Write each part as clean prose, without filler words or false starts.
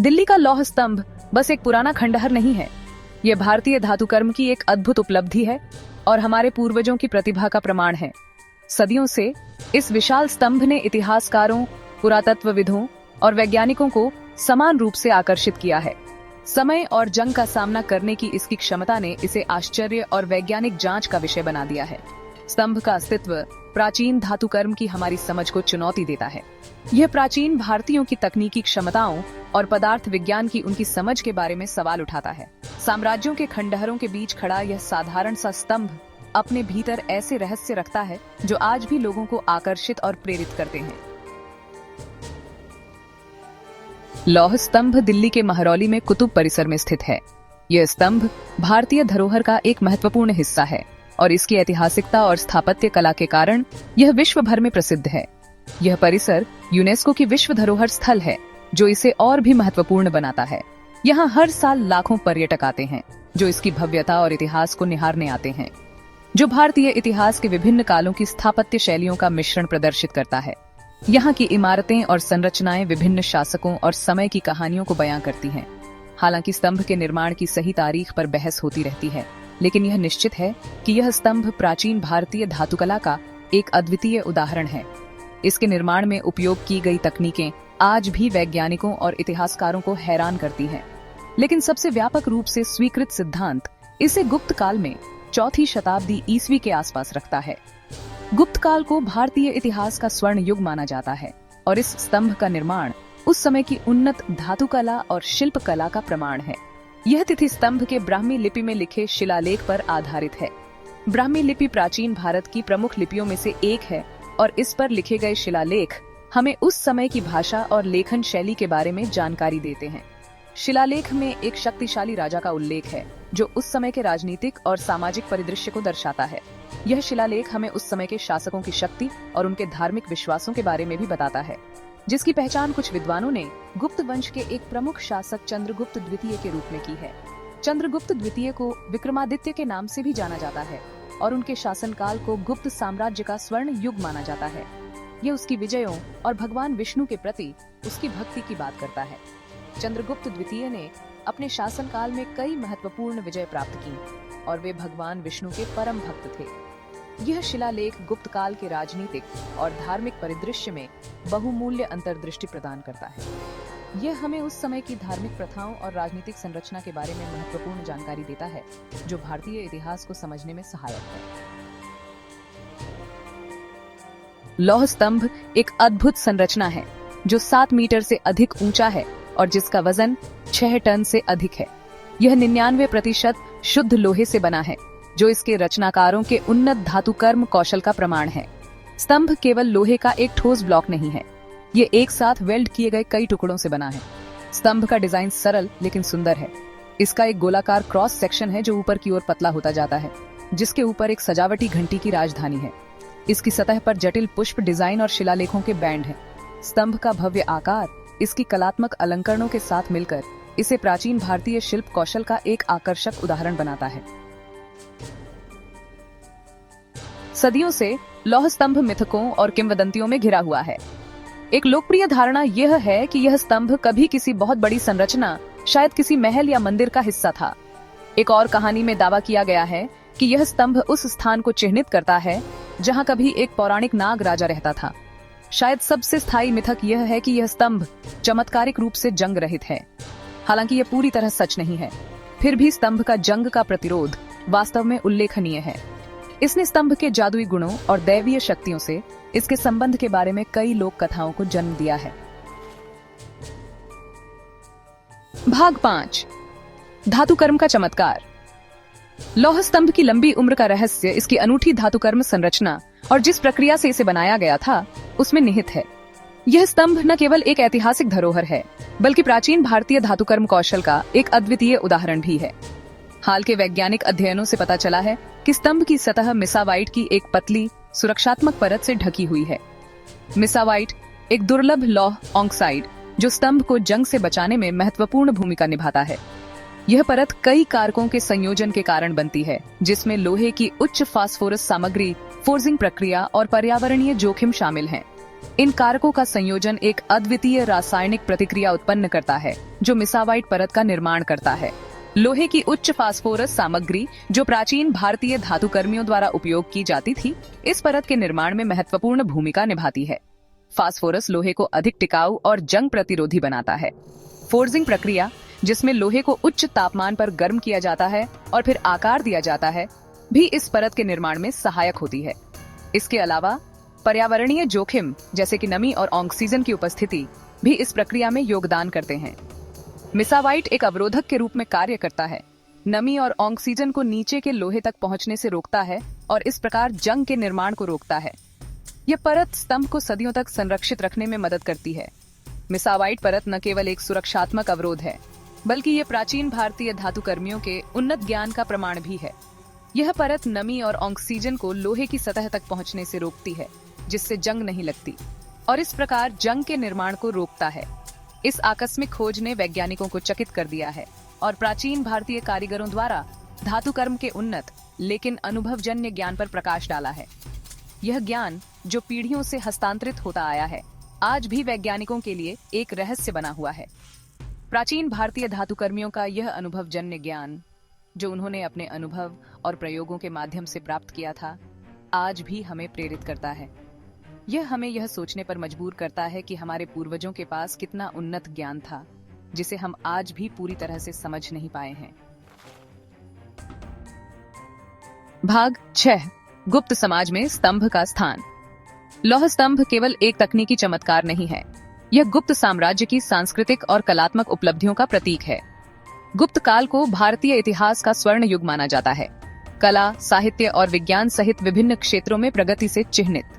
दिल्ली का लौह स्तंभ बस एक पुराना खंडहर नहीं है, यह भारतीय धातुकर्म की एक अद्भुत उपलब्धि है और हमारे पूर्वजों की प्रतिभा का प्रमाण है। सदियों से इस विशाल स्तंभ ने इतिहासकारों, पुरातत्वविदों और वैज्ञानिकों को समान रूप से आकर्षित किया है। समय और जंग का सामना करने की इसकी क्षमता ने इसे आश्चर्य और वैज्ञानिक जांच का विषय बना दिया है। स्तंभ का अस्तित्व प्राचीन धातुकर्म की हमारी समझ को चुनौती देता है। यह प्राचीन भारतीयों की तकनीकी क्षमताओं और पदार्थ विज्ञान की उनकी समझ के बारे में सवाल उठाता है। साम्राज्यों के खंडहरों के बीच खड़ा यह साधारण सा स्तंभ अपने भीतर ऐसे रहस्य रखता है जो आज भी लोगों को आकर्षित और प्रेरित करते हैं। लौह स्तंभ दिल्ली के महरौली में कुतुब परिसर में स्थित है। यह स्तंभ भारतीय धरोहर का एक महत्वपूर्ण हिस्सा है और इसकी ऐतिहासिकता और स्थापत्य कला के कारण यह विश्व भर में प्रसिद्ध है। यह परिसर यूनेस्को की विश्व धरोहर स्थल है, जो इसे और भी महत्वपूर्ण बनाता है। यहाँ हर साल लाखों पर्यटक आते हैं, जो इसकी भव्यता और इतिहास को निहारने आते हैं, जो भारतीय इतिहास के विभिन्न कालों की स्थापत्य शैलियों का मिश्रण प्रदर्शित करता है। यहाँ की इमारतें और संरचनाएं विभिन्न शासकों और समय की कहानियों को बयां करती हैं। हालांकि स्तंभ के निर्माण की सही तारीख पर बहस होती रहती है, लेकिन यह निश्चित है कि यह स्तंभ प्राचीन भारतीय धातुकला का एक अद्वितीय उदाहरण है। इसके निर्माण में उपयोग की गई तकनीकें आज भी वैज्ञानिकों और इतिहासकारों को हैरान करती हैं। लेकिन सबसे व्यापक रूप से स्वीकृत सिद्धांत इसे गुप्त काल में 4वीं शताब्दी ईस्वी के आसपास रखता है। गुप्त काल को भारतीय इतिहास का स्वर्ण युग माना जाता है और इस स्तंभ का निर्माण उस समय की उन्नत धातुकला और शिल्प कला का प्रमाण है। यह तिथि स्तंभ के ब्राह्मी लिपि में लिखे शिलालेख पर आधारित है। ब्राह्मी लिपि प्राचीन भारत की प्रमुख लिपियों में से एक है और इस पर लिखे गए शिलालेख हमें उस समय की भाषा और लेखन शैली के बारे में जानकारी देते हैं। शिलालेख में एक शक्तिशाली राजा का उल्लेख है, जो उस समय के राजनीतिक और सामाजिक परिदृश्य को दर्शाता है। यह शिलालेख हमें उस समय के शासकों की शक्ति और उनके धार्मिक विश्वासों के बारे में भी बताता है, जिसकी पहचान कुछ विद्वानों ने गुप्त वंश के एक प्रमुख शासक चंद्रगुप्त द्वितीय के रूप में की है। चंद्रगुप्त द्वितीय को विक्रमादित्य के नाम से भी जाना जाता है और उनके शासनकाल को गुप्त साम्राज्य का स्वर्ण युग माना जाता है। यह उसकी विजयों और भगवान विष्णु के प्रति उसकी भक्ति की बात करता है। चंद्रगुप्त द्वितीय ने अपने शासनकाल में कई महत्वपूर्ण विजय प्राप्त की और वे भगवान विष्णु के परम भक्त थे। यह शिलालेख गुप्त काल के राजनीतिक और धार्मिक परिदृश्य में बहुमूल्य अंतर्दृष्टि प्रदान करता है। यह हमें उस समय की धार्मिक प्रथाओं और राजनीतिक संरचना के बारे में महत्वपूर्ण जानकारी देता है, जो भारतीय इतिहास को समझने में सहायक है। लौह स्तंभ एक अद्भुत संरचना है, जो 7 मीटर से अधिक ऊंचा है और जिसका वजन 6 टन से अधिक है। यह 99% शुद्ध लोहे से बना है, जो इसके रचनाकारों के उन्नत धातुकर्म कौशल का प्रमाण है। स्तंभ केवल लोहे का एक ठोस ब्लॉक नहीं है, ये एक साथ वेल्ड किए गए कई टुकड़ों से बना है। स्तंभ का डिजाइन सरल लेकिन सुंदर है। इसका एक गोलाकार क्रॉस सेक्शन है जो ऊपर की ओर पतला होता जाता है, जिसके ऊपर एक सजावटी घंटी की राजधानी है। इसकी सतह पर जटिल पुष्प डिजाइन और शिलालेखों के बैंड हैं। स्तंभ का भव्य आकार इसकी कलात्मक अलंकरणों के साथ मिलकर इसे प्राचीन भारतीय शिल्प कौशल का एक आकर्षक उदाहरण बनाता है। सदियों से लौह स्तंभ मिथकों और किंवदंतियों में घिरा हुआ है। एक लोकप्रिय धारणा यह है कि यह स्तंभ कभी किसी बहुत बड़ी संरचना, शायद किसी महल या मंदिर का हिस्सा था। एक और कहानी में दावा किया गया है कि यह स्तंभ उस स्थान को चिन्हित करता है जहां कभी एक पौराणिक नाग राजा रहता था। शायद सबसे स्थायी मिथक यह है कि यह स्तंभ चमत्कारिक रूप से जंग रहित है। हालांकि यह पूरी तरह सच नहीं है, फिर भी स्तंभ का जंग का प्रतिरोध वास्तव में उल्लेखनीय है। इसने स्तंभ के जादुई गुणों और दैवीय शक्तियों से इसके संबंध के बारे में कई लोक कथाओं को जन्म दिया है। भाग 5, धातुकर्म का चमत्कार। लौह स्तंभ की लंबी उम्र का रहस्य इसकी अनूठी धातुकर्म संरचना और जिस प्रक्रिया से इसे बनाया गया था उसमें निहित है। यह स्तंभ न केवल एक ऐतिहासिक धरोहर है, बल्कि प्राचीन भारतीय धातुकर्म कौशल का एक अद्वितीय उदाहरण भी है। हाल के वैज्ञानिक अध्ययनों से पता चला है कि स्तंभ की सतह मिसावाइट की एक पतली सुरक्षात्मक परत से ढकी हुई है। मिसावाइट एक दुर्लभ लौह ऑक्साइड जो स्तंभ को जंग से बचाने में महत्वपूर्ण भूमिका निभाता है। यह परत कई कारकों के संयोजन के कारण बनती है, जिसमें लोहे की उच्च फास्फोरस सामग्री, फोर्जिंग प्रक्रिया और पर्यावरणीय जोखिम शामिल हैं। इन कारकों का संयोजन एक अद्वितीय रासायनिक प्रतिक्रिया उत्पन्न करता है जो मिसावाइट परत का निर्माण करता है। लोहे की उच्च फास्फोरस सामग्री जो प्राचीन भारतीय धातुकर्मियों द्वारा उपयोग की जाती थी, इस परत के निर्माण में महत्वपूर्ण भूमिका निभाती है। फास्फोरस लोहे को अधिक टिकाऊ और जंग प्रतिरोधी बनाता है। फोर्जिंग प्रक्रिया, जिसमें लोहे को उच्च तापमान पर गर्म किया जाता है और फिर आकार दिया जाता है, भी इस परत के निर्माण में सहायक होती है। इसके अलावा पर्यावरणीय जोखिम जैसे कि नमी और ऑक्सीजन की उपस्थिति भी इस प्रक्रिया में योगदान करते हैं। मिसावाइट एक अवरोधक के रूप में कार्य करता है। नमी और ऑक्सीजन को नीचे के लोहे तक पहुंचने से रोकता है और इस प्रकार जंग के निर्माण को रोकता है। यह परत स्तंभ को सदियों तक संरक्षित रखने में मदद करती है। मिसावाइट परत न केवल एक सुरक्षात्मक अवरोध है, बल्कि ये प्राचीन भारतीय धातुकर्मियों के उन्नत ज्ञान का प्रमाण भी है। यह परत नमी और ऑक्सीजन को लोहे की सतह तक पहुंचने से रोकती है, जिससे जंग नहीं लगती और इस प्रकार जंग के निर्माण को रोकता है। इस आकस्मिक खोज ने वैज्ञानिकों को चकित कर दिया है और प्राचीन भारतीय कारीगरों द्वारा धातुकर्म के उन्नत लेकिन अनुभवजन्य ज्ञान पर प्रकाश डाला है। यह ज्ञान जो पीढ़ियों से हस्तांतरित होता आया है, आज भी वैज्ञानिकों के लिए एक रहस्य बना हुआ है। प्राचीन भारतीय धातुकर्मियों का यह अनुभवजन्य ज्ञान, जो उन्होंने अपने अनुभव और प्रयोगों के माध्यम से प्राप्त किया था, आज भी हमें प्रेरित करता है। यह हमें यह सोचने पर मजबूर करता है कि हमारे पूर्वजों के पास कितना उन्नत ज्ञान था, जिसे हम आज भी पूरी तरह से समझ नहीं पाए हैं। भाग 6, गुप्त समाज में स्तंभ का स्थान। लौह स्तंभ केवल एक तकनीकी चमत्कार नहीं है, यह गुप्त साम्राज्य की सांस्कृतिक और कलात्मक उपलब्धियों का प्रतीक है। गुप्त काल को भारतीय इतिहास का स्वर्ण युग माना जाता है। कला, साहित्य और विज्ञान सहित विभिन्न क्षेत्रों में प्रगति से चिह्नित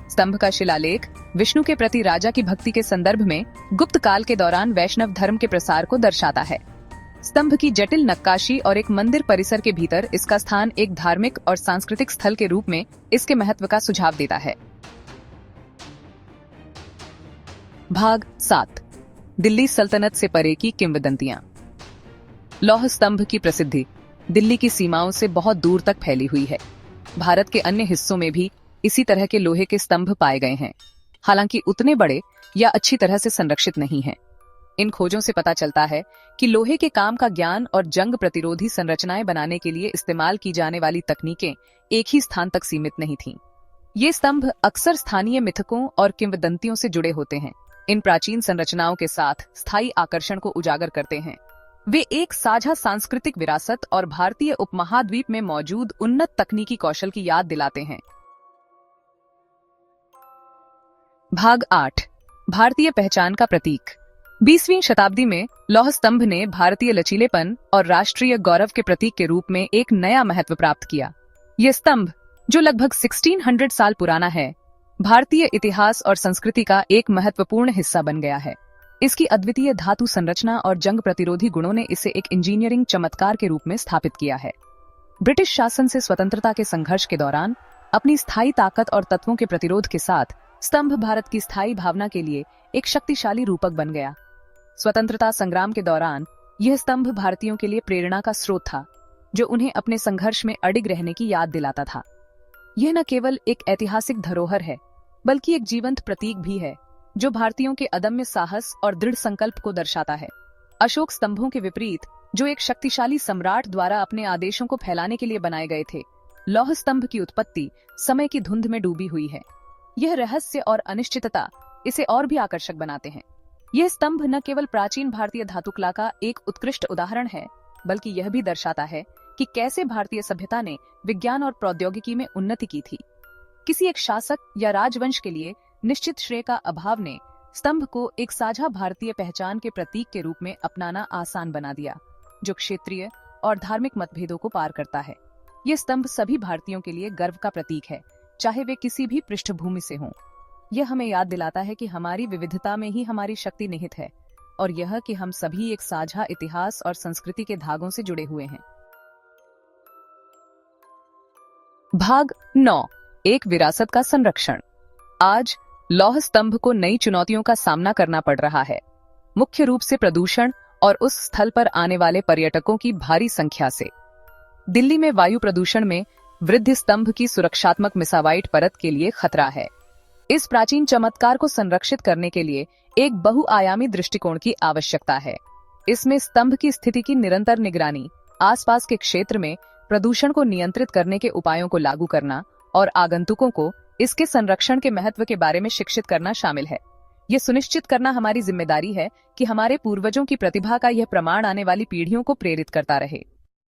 स्तंभ का शिलालेख विष्णु के प्रति राजा की भक्ति के संदर्भ में गुप्त काल के दौरान वैष्णव धर्म के प्रसार को दर्शाता है। स्तंभ की जटिल नक्काशी और एक मंदिर परिसर के भीतर इसका स्थान एक धार्मिक और सांस्कृतिक स्थल के रूप में इसके महत्व का सुझाव देता है। भाग 7, दिल्ली सल्तनत से परे की किंवदंतियां। लौह स्तंभ की प्रसिद्धि दिल्ली की सीमाओं से बहुत दूर तक फैली हुई है। भारत के अन्य हिस्सों में भी इसी तरह के लोहे के स्तंभ पाए गए हैं, हालांकि उतने बड़े या अच्छी तरह से संरक्षित नहीं हैं। इन खोजों से पता चलता है कि लोहे के काम का ज्ञान और जंग प्रतिरोधी संरचनाएं बनाने के लिए इस्तेमाल की जाने वाली तकनीकें एक ही स्थान तक सीमित नहीं थीं। ये स्तंभ अक्सर स्थानीय मिथकों और किंवदंतियों से जुड़े होते हैं। इन प्राचीन संरचनाओं के साथ स्थायी आकर्षण को उजागर करते हैं। वे एक साझा सांस्कृतिक विरासत और भारतीय उपमहाद्वीप में मौजूद उन्नत तकनीकी कौशल की याद दिलाते हैं। भाग 8, भारतीय पहचान का प्रतीक। 20वीं शताब्दी में लौह स्तंभ ने भारतीय लचीलेपन और राष्ट्रीय गौरव के प्रतीक के रूप में एक नया महत्व प्राप्त किया। यह स्तंभ, जो लगभग 1600 साल पुराना है, भारतीय इतिहास और संस्कृति का एक महत्वपूर्ण हिस्सा बन गया है। इसकी अद्वितीय धातु संरचना और जंग प्रतिरोधी गुणों ने इसे एक इंजीनियरिंग चमत्कार के रूप में स्थापित किया है। ब्रिटिश शासन से स्वतंत्रता के संघर्ष के दौरान अपनी स्थायी ताकत और तत्वों के प्रतिरोध के साथ स्तंभ भारत की स्थायी भावना के लिए एक शक्तिशाली रूपक बन गया। स्वतंत्रता संग्राम के दौरान यह स्तंभ भारतीयों के लिए प्रेरणा का स्रोत था, जो उन्हें अपने संघर्ष में अडिग रहने की याद दिलाता था। यह न केवल एक ऐतिहासिक धरोहर है, बल्कि एक जीवंत प्रतीक भी है, जो भारतीयों के अदम्य साहस और दृढ़ संकल्प को दर्शाता है। अशोक स्तंभों के विपरीत, जो एक शक्तिशाली सम्राट द्वारा अपने आदेशों को फैलाने के लिए बनाए गए थे, लौह स्तंभ की उत्पत्ति समय की धुंध में डूबी हुई है। यह रहस्य और अनिश्चितता इसे और भी आकर्षक बनाते हैं। यह स्तंभ न केवल प्राचीन भारतीय धातुकला का एक उत्कृष्ट उदाहरण है, बल्कि यह भी दर्शाता है कि कैसे भारतीय सभ्यता ने विज्ञान और प्रौद्योगिकी में उन्नति की थी। किसी एक शासक या राजवंश के लिए निश्चित श्रेय का अभाव ने स्तंभ को एक साझा भारतीय पहचान के प्रतीक के रूप में अपनाना आसान बना दिया, जो क्षेत्रीय और धार्मिक मतभेदों को पार करता है। यह स्तंभ सभी भारतीयों के लिए गर्व का प्रतीक है, चाहे वे किसी भी पृष्ठभूमि से हों। यह हमें याद दिलाता है कि हमारी विविधता में ही हमारी शक्ति निहित है, और यह कि हम सभी एक साझा इतिहास और संस्कृति के धागों से जुड़े हुए हैं। भाग 9, एक विरासत का संरक्षण। आज लौह स्तंभ को नई चुनौतियों का सामना करना पड़ रहा है, मुख्य रूप से प्रदूषण और उस स्थल पर आने वाले पर्यटकों की भारी संख्या से। दिल्ली में वायु प्रदूषण में वृद्धि स्तंभ की सुरक्षात्मक मिसावाइट परत के लिए खतरा है। इस प्राचीन चमत्कार को संरक्षित करने के लिए एक बहुआयामी दृष्टिकोण की आवश्यकता है। इसमें स्तंभ की स्थिति की निरंतर निगरानी, आसपास के क्षेत्र में प्रदूषण को नियंत्रित करने के उपायों को लागू करना और आगंतुकों को इसके संरक्षण के महत्व के बारे में शिक्षित करना शामिल है। ये सुनिश्चित करना हमारी जिम्मेदारी है कि हमारे पूर्वजों की प्रतिभा का यह प्रमाण आने वाली पीढ़ियों को प्रेरित करता रहे।